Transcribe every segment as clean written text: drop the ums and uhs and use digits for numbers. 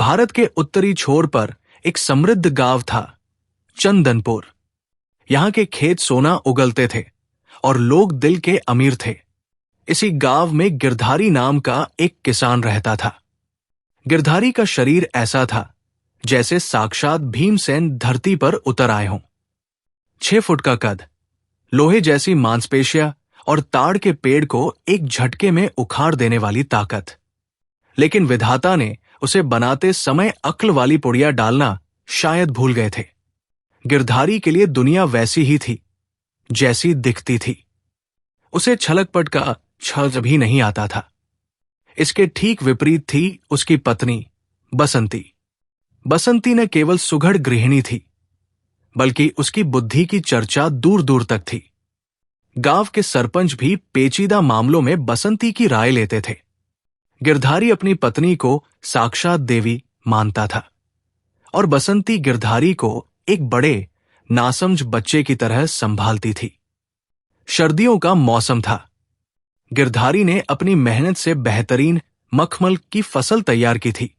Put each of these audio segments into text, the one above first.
भारत के उत्तरी छोर पर एक समृद्ध गांव था, चंदनपुर। यहां के खेत सोना उगलते थे और लोग दिल के अमीर थे। इसी गांव में गिरधारी नाम का एक किसान रहता था। गिरधारी का शरीर ऐसा था जैसे साक्षात भीमसेन धरती पर उतर आए हों। 6 फुट का कद, लोहे जैसी मांसपेशियां और ताड़ के पेड़ को एक झटके में उखाड़ देने वाली ताकत। लेकिन विधाता ने उसे बनाते समय अक्ल वाली पुड़िया डालना शायद भूल गए थे। गिरधारी के लिए दुनिया वैसी ही थी जैसी दिखती थी। उसे छलकपट का छल भी नहीं आता था। इसके ठीक विपरीत थी उसकी पत्नी बसंती। बसंती न केवल सुघड़ गृहिणी थी, बल्कि उसकी बुद्धि की चर्चा दूर दूर तक थी। गांव के सरपंच भी पेचीदा मामलों में बसंती की राय लेते थे। गिरधारी अपनी पत्नी को साक्षात देवी मानता था और बसंती गिरधारी को एक बड़े नासमझ बच्चे की तरह संभालती थी। सर्दियों का मौसम था। गिरधारी ने अपनी मेहनत से बेहतरीन मखमल की फसल तैयार की थी,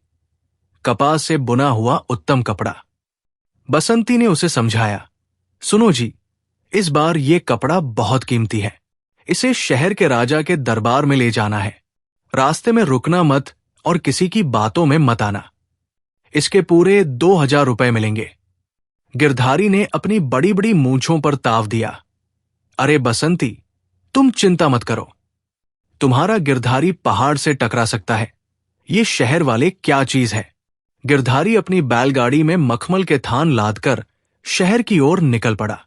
कपास से बुना हुआ उत्तम कपड़ा। बसंती ने उसे समझाया, सुनो जी, इस बार ये कपड़ा बहुत कीमती है। इसे शहर के राजा के दरबार में ले जाना है। रास्ते में रुकना मत और किसी की बातों में मत आना। इसके पूरे 2000 रुपए मिलेंगे। गिरधारी ने अपनी बड़ी बड़ी मूंछों पर ताव दिया। अरे बसंती, तुम चिंता मत करो। तुम्हारा गिरधारी पहाड़ से टकरा सकता है। ये शहर वाले क्या चीज है। गिरधारी अपनी बैलगाड़ी में मखमल के थान लादकर शहर की ओर निकल पड़ा।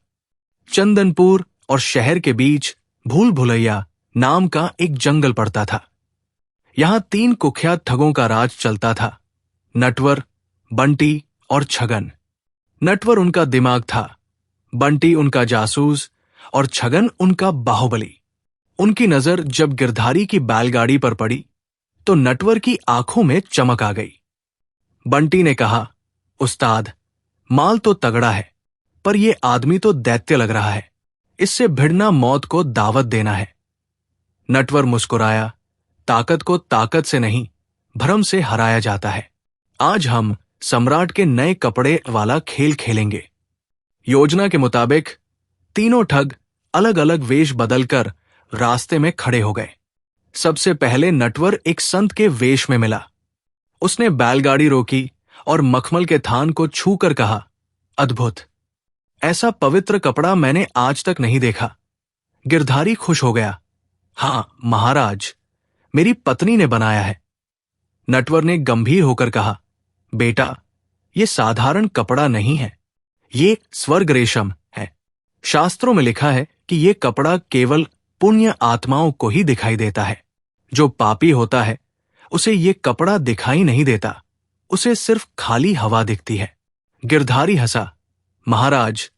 चंदनपुर और शहर के बीच भूल भुलैया नाम का एक जंगल पड़ता था। यहां 3 कुख्यात ठगों का राज चलता था, नटवर, बंटी और छगन। नटवर उनका दिमाग था, बंटी उनका जासूस और छगन उनका बाहुबली। उनकी नजर जब गिरधारी की बैलगाड़ी पर पड़ी तो नटवर की आंखों में चमक आ गई। बंटी ने कहा, उस्ताद, माल तो तगड़ा है, पर यह आदमी तो दैत्य लग रहा है। इससे भिड़ना मौत को दावत देना है। नटवर मुस्कुराया, ताकत को ताकत से नहीं, भ्रम से हराया जाता है। आज हम सम्राट के नए कपड़े वाला खेल खेलेंगे। योजना के मुताबिक तीनों ठग अलग अलग वेश बदलकर रास्ते में खड़े हो गए। सबसे पहले नटवर एक संत के वेश में मिला। उसने बैलगाड़ी रोकी और मखमल के थान को छूकर कहा, अद्भुत, ऐसा पवित्र कपड़ा मैंने आज तक नहीं देखा। गिरधारी खुश हो गया। हां महाराज, मेरी पत्नी ने बनाया है। नटवर ने गंभीर होकर कहा, बेटा, यह साधारण कपड़ा नहीं है, ये स्वर्ग रेशम है। शास्त्रों में लिखा है कि यह कपड़ा केवल पुण्य आत्माओं को ही दिखाई देता है। जो पापी होता है उसे यह कपड़ा दिखाई नहीं देता, उसे सिर्फ खाली हवा दिखती है। गिरधारी हंसा, महाराज,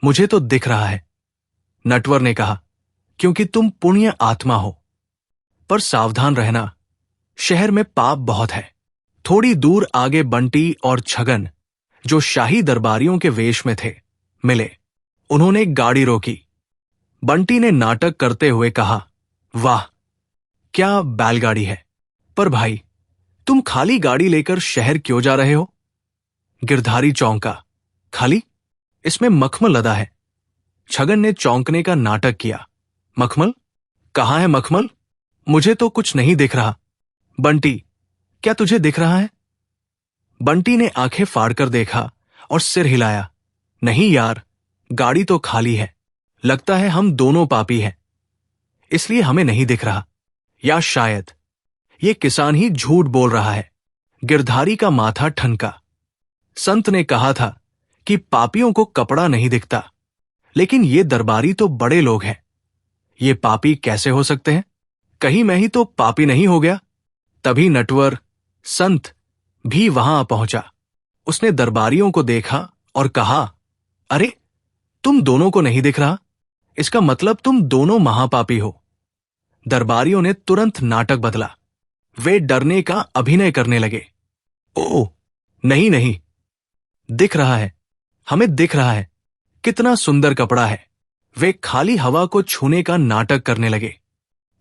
मुझे तो दिख रहा है। नटवर ने कहा, क्योंकि तुम पुण्य आत्मा हो। पर सावधान रहना, शहर में पाप बहुत है। थोड़ी दूर आगे बंटी और छगन, जो शाही दरबारियों के वेश में थे, मिले। उन्होंने गाड़ी रोकी। बंटी ने नाटक करते हुए कहा, वाह, क्या बैलगाड़ी है। पर भाई, तुम खाली गाड़ी लेकर शहर क्यों जा रहे हो? गिरधारी चौंका, खाली? इसमें मखमल लदा है। छगन ने चौंकने का नाटक किया, मखमल? कहाँ है मखमल? मुझे तो कुछ नहीं दिख रहा। बंटी, क्या तुझे दिख रहा है? बंटी ने आंखें फाड़कर देखा और सिर हिलाया, नहीं यार, गाड़ी तो खाली है। लगता है हम दोनों पापी हैं, इसलिए हमें नहीं दिख रहा। या शायद ये किसान ही झूठ बोल रहा है। गिरधारी का माथा ठनका। संत ने कहा था कि पापियों को कपड़ा नहीं दिखता, लेकिन ये दरबारी तो बड़े लोग हैं। ये पापी कैसे हो सकते हैं? कहीं मैं ही तो पापी नहीं हो गया? तभी नटवर, संत, भी वहां पहुंचा। उसने दरबारियों को देखा और कहा, अरे, तुम दोनों को नहीं दिख रहा? इसका मतलब तुम दोनों महापापी हो। दरबारियों ने तुरंत नाटक बदला। वे डरने का अभिनय करने लगे। ओह, नहीं नहीं, दिख रहा है, हमें दिख रहा है, कितना सुंदर कपड़ा है। वे खाली हवा को छूने का नाटक करने लगे।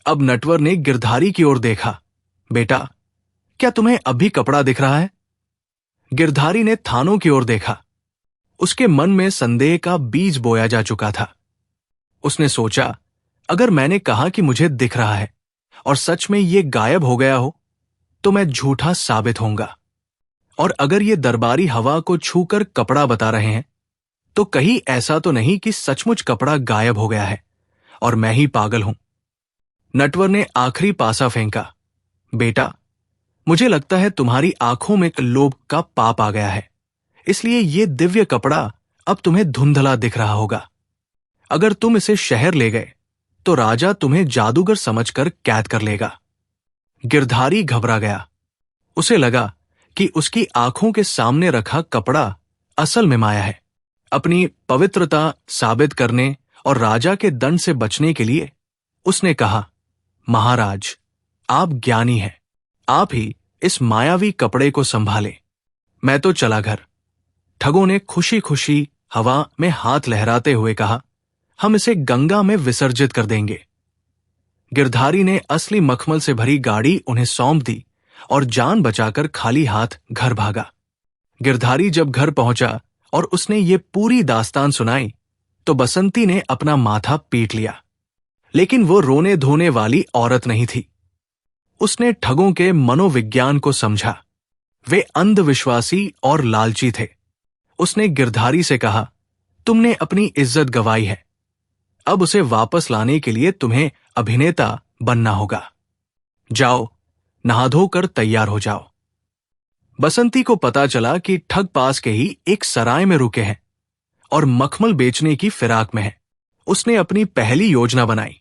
अब नटवर ने गिरधारी की ओर देखा। बेटा, क्या तुम्हें अब भी कपड़ा दिख रहा है? गिरधारी ने थानों की ओर देखा। उसके मन में संदेह का बीज बोया जा चुका था। उसने सोचा, अगर मैंने कहा कि मुझे दिख रहा है और सच में ये गायब हो गया हो तो मैं झूठा साबित होऊंगा। और अगर ये दरबारी हवा को छूकर कपड़ा बता रहे हैं तो कहीं ऐसा तो नहीं कि सचमुच कपड़ा गायब हो गया है और मैं ही पागल हूं। नटवर ने आखिरी पासा फेंका। बेटा, मुझे लगता है तुम्हारी आंखों में लोभ का पाप आ गया है, इसलिए ये दिव्य कपड़ा अब तुम्हें धुंधला दिख रहा होगा। अगर तुम इसे शहर ले गए तो राजा तुम्हें जादूगर समझकर कैद कर लेगा। गिरधारी घबरा गया। उसे लगा कि उसकी आंखों के सामने रखा कपड़ा असल में माया है। अपनी पवित्रता साबित करने और राजा के दंड से बचने के लिए उसने कहा, महाराज, आप ज्ञानी हैं, आप ही इस मायावी कपड़े को संभालें। मैं तो चला घर। ठगों ने खुशी खुशी हवा में हाथ लहराते हुए कहा, हम इसे गंगा में विसर्जित कर देंगे। गिरधारी ने असली मखमल से भरी गाड़ी उन्हें सौंप दी और जान बचाकर खाली हाथ घर भागा। गिरधारी जब घर पहुंचा और उसने ये पूरी दास्तान सुनाई तो बसंती ने अपना माथा पीट लिया। लेकिन वो रोने धोने वाली औरत नहीं थी। उसने ठगों के मनोविज्ञान को समझा। वे अंधविश्वासी और लालची थे। उसने गिरधारी से कहा, तुमने अपनी इज्जत गंवाई है, अब उसे वापस लाने के लिए तुम्हें अभिनेता बनना होगा। जाओ, नहा धोकर तैयार हो जाओ। बसंती को पता चला कि ठग पास के ही एक सराय में रुके हैं और मखमल बेचने की फिराक में है। उसने अपनी पहली योजना बनाई।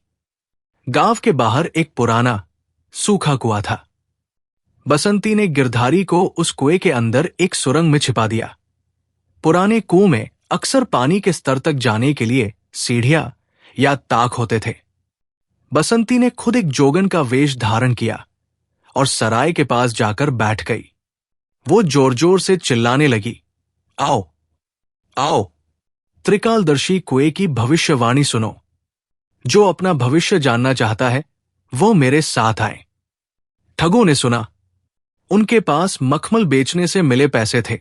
गांव के बाहर एक पुराना सूखा कुआं था। बसंती ने गिरधारी को उस कुएं के अंदर एक सुरंग में छिपा दिया। पुराने कुएं में अक्सर पानी के स्तर तक जाने के लिए सीढ़ियां या ताक होते थे। बसंती ने खुद एक जोगन का वेश धारण किया और सराय के पास जाकर बैठ गई। वो जोर जोर से चिल्लाने लगी, आओ आओ, त्रिकालदर्शी कुएं की भविष्यवाणी सुनो। जो अपना भविष्य जानना चाहता है वो मेरे साथ आए। ठगों ने सुना। उनके पास मखमल बेचने से मिले पैसे थे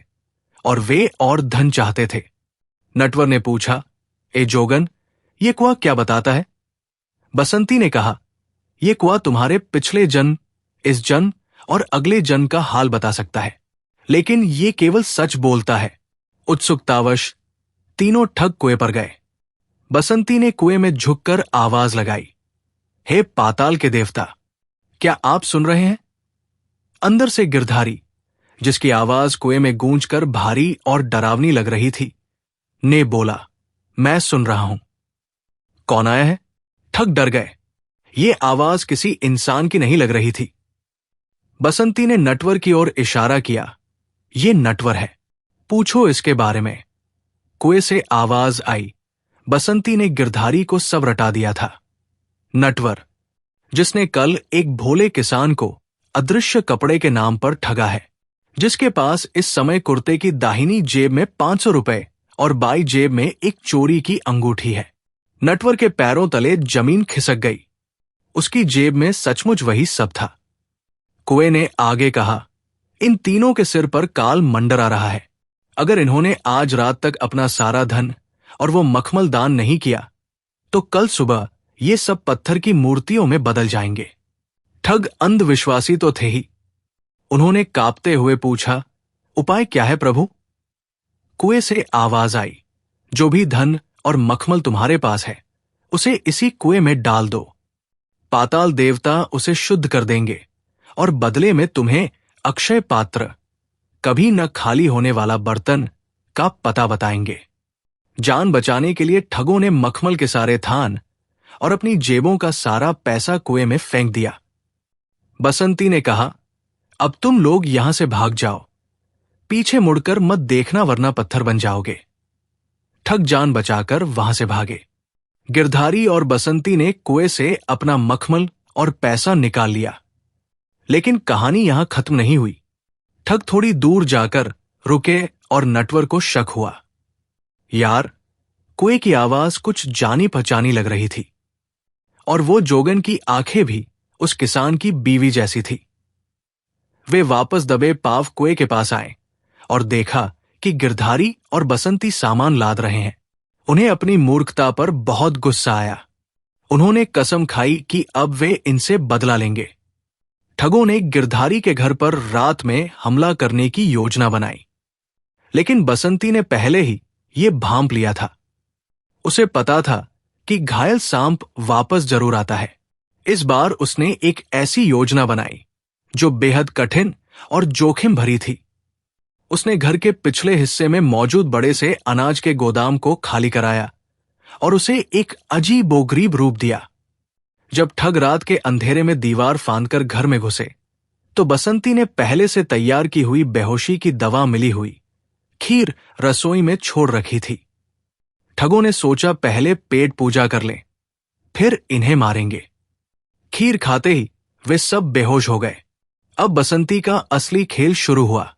और वे और धन चाहते थे। नटवर ने पूछा, ए जोगन, ये कुआं क्या बताता है? बसंती ने कहा, यह कुआं तुम्हारे पिछले जन्म, इस जन्म और अगले जन्म का हाल बता सकता है, लेकिन ये केवल सच बोलता है। उत्सुकतावश तीनों ठग कुएं पर गए। बसंती ने कुएं में झुककर आवाज लगाई, हे पाताल के देवता, क्या आप सुन रहे हैं? अंदर से गिरधारी, जिसकी आवाज कुएं में गूंजकर भारी और डरावनी लग रही थी, ने बोला, मैं सुन रहा हूं। कौन आया है? ठग डर गए। ये आवाज किसी इंसान की नहीं लग रही थी। बसंती ने नटवर की ओर इशारा किया, ये नटवर है, पूछो इसके बारे में। कुएं से आवाज आई। बसंती ने गिरधारी को सब रटा दिया था। नटवर, जिसने कल एक भोले किसान को अदृश्य कपड़े के नाम पर ठगा है, जिसके पास इस समय कुर्ते की दाहिनी जेब में 500 रुपए और बाई जेब में एक चोरी की अंगूठी है। नटवर के पैरों तले जमीन खिसक गई। उसकी जेब में सचमुच वही सब था। कुएं ने आगे कहा, इन तीनों के सिर पर काल मंडरा रहा है। अगर इन्होंने आज रात तक अपना सारा धन और वो मखमल दान नहीं किया तो कल सुबह ये सब पत्थर की मूर्तियों में बदल जाएंगे। ठग अंधविश्वासी तो थे ही। उन्होंने कांपते हुए पूछा, उपाय क्या है प्रभु? कुएं से आवाज आई, जो भी धन और मखमल तुम्हारे पास है उसे इसी कुएं में डाल दो। पाताल देवता उसे शुद्ध कर देंगे और बदले में तुम्हें अक्षय पात्र, कभी न खाली होने वाला बर्तन का पता बताएंगे। जान बचाने के लिए ठगों ने मखमल के सारे थान और अपनी जेबों का सारा पैसा कुएं में फेंक दिया। बसंती ने कहा, अब तुम लोग यहां से भाग जाओ, पीछे मुड़कर मत देखना वरना पत्थर बन जाओगे। ठग जान बचाकर वहां से भागे। गिरधारी और बसंती ने कुएं से अपना मखमल और पैसा निकाल लिया। लेकिन कहानी यहां खत्म नहीं हुई। ठग थोड़ी दूर जाकर रुके और नटवर को शक हुआ। यार, कुएं की आवाज कुछ जानी पहचानी लग रही थी और वो जोगन की आंखें भी उस किसान की बीवी जैसी थी। वे वापस दबे पाव कुएं के पास आए और देखा कि गिरधारी और बसंती सामान लाद रहे हैं। उन्हें अपनी मूर्खता पर बहुत गुस्सा आया। उन्होंने कसम खाई कि अब वे इनसे बदला लेंगे। ठगों ने गिरधारी के घर पर रात में हमला करने की योजना बनाई, लेकिन बसंती ने पहले ही ये भांप लिया था। उसे पता था कि घायल सांप वापस जरूर आता है। इस बार उसने एक ऐसी योजना बनाई जो बेहद कठिन और जोखिम भरी थी। उसने घर के पिछले हिस्से में मौजूद बड़े से अनाज के गोदाम को खाली कराया और उसे एक अजीबोगरीब रूप दिया। जब ठग रात के अंधेरे में दीवार फांदकर घर में घुसे, तो बसंती ने पहले से तैयार की हुई बेहोशी की दवा मिली हुई खीर रसोई में छोड़ रखी थी। ठगों ने सोचा पहले पेट पूजा कर लें, फिर इन्हें मारेंगे। खीर खाते ही वे सब बेहोश हो गए। अब बसंती का असली खेल शुरू हुआ।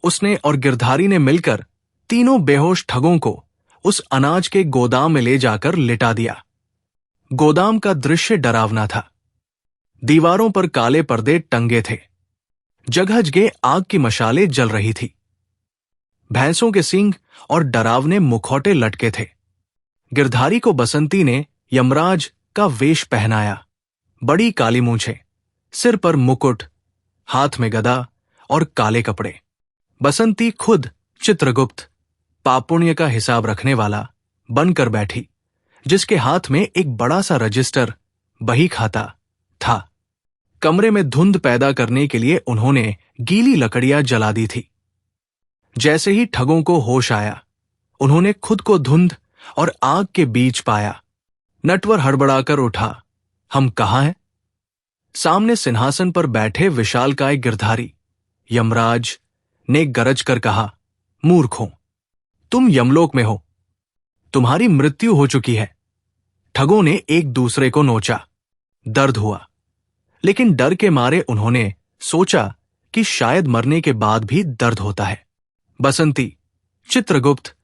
उसने और गिरधारी ने मिलकर तीनों बेहोश ठगों को उस अनाज के गोदाम में ले जाकर लिटा दिया। गोदाम का दृश्य डरावना था। दीवारों पर काले पर्दे टंगे थे। जगह जगह आग की मशालें जल रही थी। भैंसों के सींग और डरावने मुखौटे लटके थे। गिरधारी को बसंती ने यमराज का वेश पहनाया। बड़ी काली मूंछें, सिर पर मुकुट, हाथ में गदा और काले कपड़े। बसंती खुद चित्रगुप्त, पापुण्य का हिसाब रखने वाला, बनकर बैठी, जिसके हाथ में एक बड़ा सा रजिस्टर, बही खाता था। कमरे में धुंध पैदा करने के लिए उन्होंने गीली लकड़ियां जला दी थी। जैसे ही ठगों को होश आया, उन्होंने खुद को धुंध और आग के बीच पाया। नटवर हड़बड़ाकर उठा, हम कहाँ हैं? सामने सिंहासन पर बैठे विशालकाय गिरधारी, यमराज, ने गरज कर कहा, मूर्खों, तुम यमलोक में हो। तुम्हारी मृत्यु हो चुकी है। ठगों ने एक दूसरे को नोचा। दर्द हुआ, लेकिन डर के मारे उन्होंने सोचा कि शायद मरने के बाद भी दर्द होता है। बसंती, चित्रगुप्त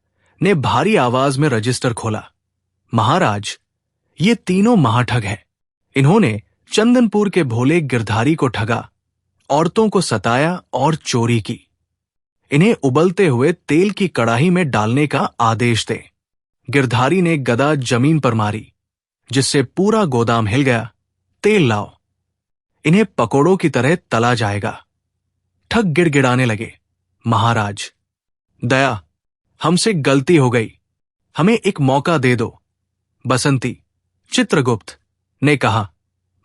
ने भारी आवाज में रजिस्टर खोला। महाराज, ये तीनों महाठग हैं। इन्होंने चंदनपुर के भोले गिरधारी को ठगा, औरतों को सताया और चोरी की। इन्हें उबलते हुए तेल की कड़ाही में डालने का आदेश दे। गिरधारी ने गदा जमीन पर मारी, जिससे पूरा गोदाम हिल गया। तेल लाओ, इन्हें पकोड़ों की तरह तला जाएगा। ठग गिड़गिड़ाने लगे, महाराज, दया, हमसे गलती हो गई, हमें एक मौका दे दो। बसंती, चित्रगुप्त ने कहा,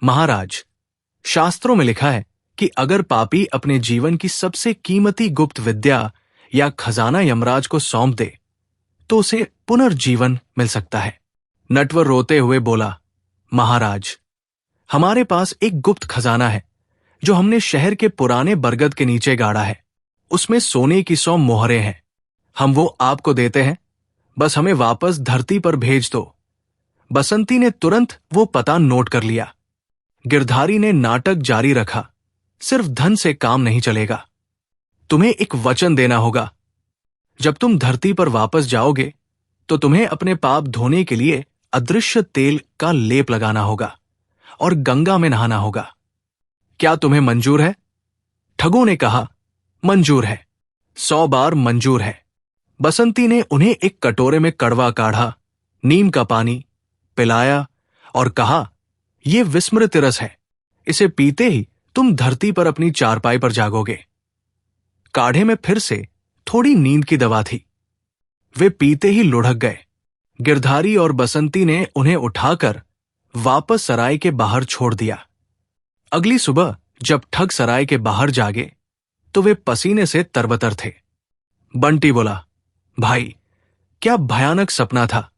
महाराज, शास्त्रों में लिखा है कि अगर पापी अपने जीवन की सबसे कीमती गुप्त विद्या या खजाना यमराज को सौंप दे, तो उसे पुनर्जीवन मिल सकता है। नटवर रोते हुए बोला, महाराज, हमारे पास एक गुप्त खजाना है जो हमने शहर के पुराने बरगद के नीचे गाड़ा है। उसमें सोने की 100 मोहरें हैं। हम वो आपको देते हैं, बस हमें वापस धरती पर भेज दो। बसंती ने तुरंत वो पता नोट कर लिया। गिरधारी ने नाटक जारी रखा, सिर्फ धन से काम नहीं चलेगा, तुम्हें एक वचन देना होगा। जब तुम धरती पर वापस जाओगे तो तुम्हें अपने पाप धोने के लिए अदृश्य तेल का लेप लगाना होगा और गंगा में नहाना होगा। क्या तुम्हें मंजूर है? ठगों ने कहा, मंजूर है, 100 बार मंजूर है। बसंती ने उन्हें एक कटोरे में कड़वा काढ़ा, नीम का पानी पिलाया और कहा, यह विस्मृत रस है, इसे पीते ही तुम धरती पर अपनी चारपाई पर जागोगे। काढ़े में फिर से थोड़ी नींद की दवा थी। वे पीते ही लुढ़क गए। गिरधारी और बसंती ने उन्हें उठाकर वापस सराय के बाहर छोड़ दिया। अगली सुबह जब ठग सराय के बाहर जागे तो वे पसीने से तरबतर थे। बंटी बोला, भाई, क्या भयानक सपना था।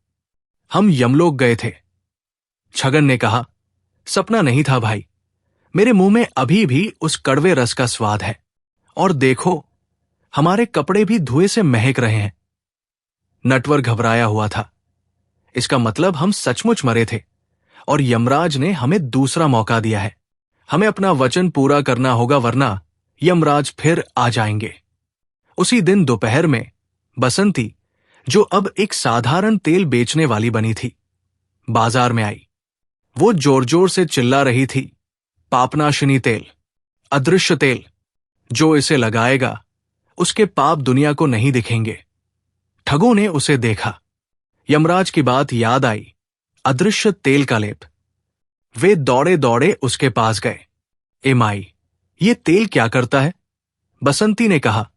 हम यमलोक गए थे। छगन ने कहा, सपना नहीं था भाई, मेरे मुंह में अभी भी उस कड़वे रस का स्वाद है, और देखो, हमारे कपड़े भी धुएं से महक रहे हैं। नटवर घबराया हुआ था। इसका मतलब हम सचमुच मरे थे और यमराज ने हमें दूसरा मौका दिया है। हमें अपना वचन पूरा करना होगा, वरना यमराज फिर आ जाएंगे। उसी दिन दोपहर में बसंती, जो अब एक साधारण तेल बेचने वाली बनी थी, बाजार में आई। वो जोर जोर से चिल्ला रही थी, पापनाशिनी तेल, अदृश्य तेल, जो इसे लगाएगा उसके पाप दुनिया को नहीं दिखेंगे। ठगों ने उसे देखा। यमराज की बात याद आई, अदृश्य तेल का लेप। वे दौड़े दौड़े उसके पास गए। ए माई, ये तेल क्या करता है? बसंती ने कहा,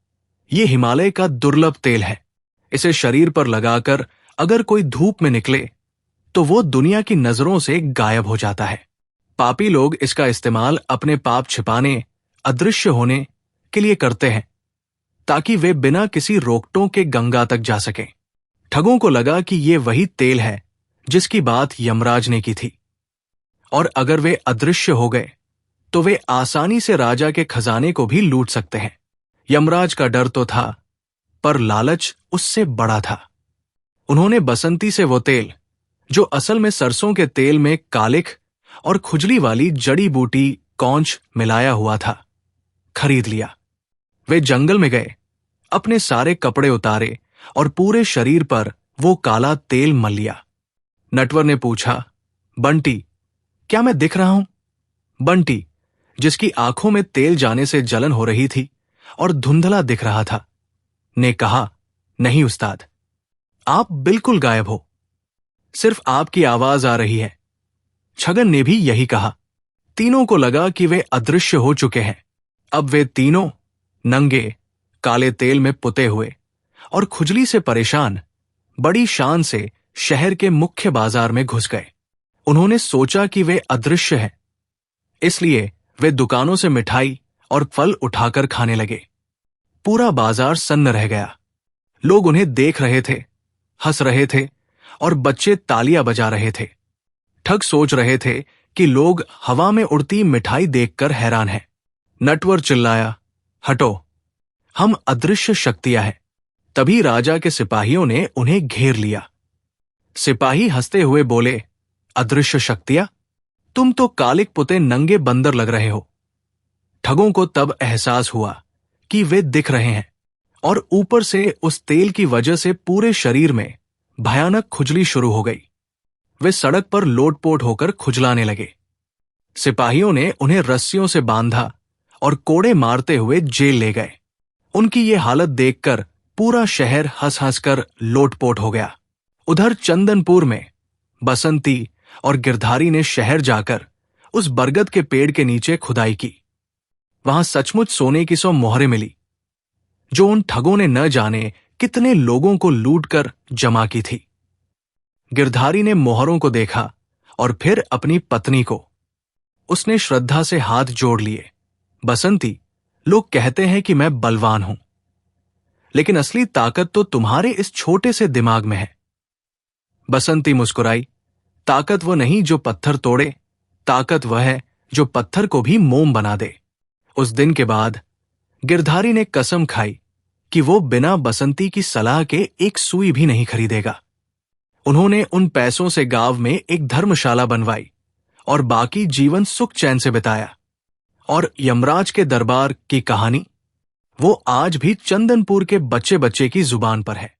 यह हिमालय का दुर्लभ तेल है। इसे शरीर पर लगाकर अगर कोई धूप में निकले तो वो दुनिया की नजरों से गायब हो जाता है। पापी लोग इसका इस्तेमाल अपने पाप छिपाने, अदृश्य होने के लिए करते हैं, ताकि वे बिना किसी रोकटों के गंगा तक जा सकें। ठगों को लगा कि ये वही तेल है जिसकी बात यमराज ने की थी, और अगर वे अदृश्य हो गए तो वे आसानी से राजा के खजाने को भी लूट सकते हैं। यमराज का डर तो था, पर लालच उससे बड़ा था। उन्होंने बसंती से वो तेल, जो असल में सरसों के तेल में कालिख और खुजली वाली जड़ी बूटी कौंच मिलाया हुआ था, खरीद लिया। वे जंगल में गए, अपने सारे कपड़े उतारे और पूरे शरीर पर वो काला तेल मल लिया। नटवर ने पूछा, बंटी, क्या मैं दिख रहा हूं? बंटी, जिसकी आंखों में तेल जाने से जलन हो रही थी और धुंधला दिख रहा था, ने कहा, नहीं उस्ताद, आप बिल्कुल गायब हो, सिर्फ आपकी आवाज आ रही है। छगन ने भी यही कहा। तीनों को लगा कि वे अदृश्य हो चुके हैं। अब वे तीनों नंगे, काले तेल में पुते हुए और खुजली से परेशान बड़ी शान से शहर के मुख्य बाजार में घुस गए। उन्होंने सोचा कि वे अदृश्य हैं, इसलिए वे दुकानों से मिठाई और फल उठाकर खाने लगे। पूरा बाजार सन्न रह गया। लोग उन्हें देख रहे थे, हंस रहे थे और बच्चे तालियां बजा रहे थे। ठग सोच रहे थे कि लोग हवा में उड़ती मिठाई देखकर हैरान हैं। नटवर चिल्लाया, हटो, हम अदृश्य शक्तियां हैं। तभी राजा के सिपाहियों ने उन्हें घेर लिया। सिपाही हंसते हुए बोले, अदृश्य शक्तियां? तुम तो कालिक पुते नंगे बंदर लग रहे हो। ठगों को तब एहसास हुआ कि वे दिख रहे हैं, और ऊपर से उस तेल की वजह से पूरे शरीर में भयानक खुजली शुरू हो गई। वे सड़क पर लोटपोट होकर खुजलाने लगे। सिपाहियों ने उन्हें रस्सियों से बांधा और कोड़े मारते हुए जेल ले गए। उनकी ये हालत देखकर पूरा शहर हंस हंस कर लोटपोट हो गया। उधर चंदनपुर में बसंती और गिरधारी ने शहर जाकर उस बरगद के पेड़ के नीचे खुदाई की। वहां सचमुच सोने की 100 मोहरें मिली, जो उन ठगों ने न जाने कितने लोगों को लूटकर जमा की थी। गिरधारी ने मोहरों को देखा और फिर अपनी पत्नी को। उसने श्रद्धा से हाथ जोड़ लिए। बसंती, लोग कहते हैं कि मैं बलवान हूं, लेकिन असली ताकत तो तुम्हारे इस छोटे से दिमाग में है। बसंती मुस्कुराई। ताकत वो नहीं जो पत्थर तोड़े, ताकत वह है जो पत्थर को भी मोम बना दे। उस दिन के बाद गिरधारी ने कसम खाई कि वो बिना बसंती की सलाह के एक सुई भी नहीं खरीदेगा। उन्होंने उन पैसों से गांव में एक धर्मशाला बनवाई और बाकी जीवन सुख चैन से बिताया। और यमराज के दरबार की कहानी, वो आज भी चंदनपुर के बच्चे बच्चे की जुबान पर है।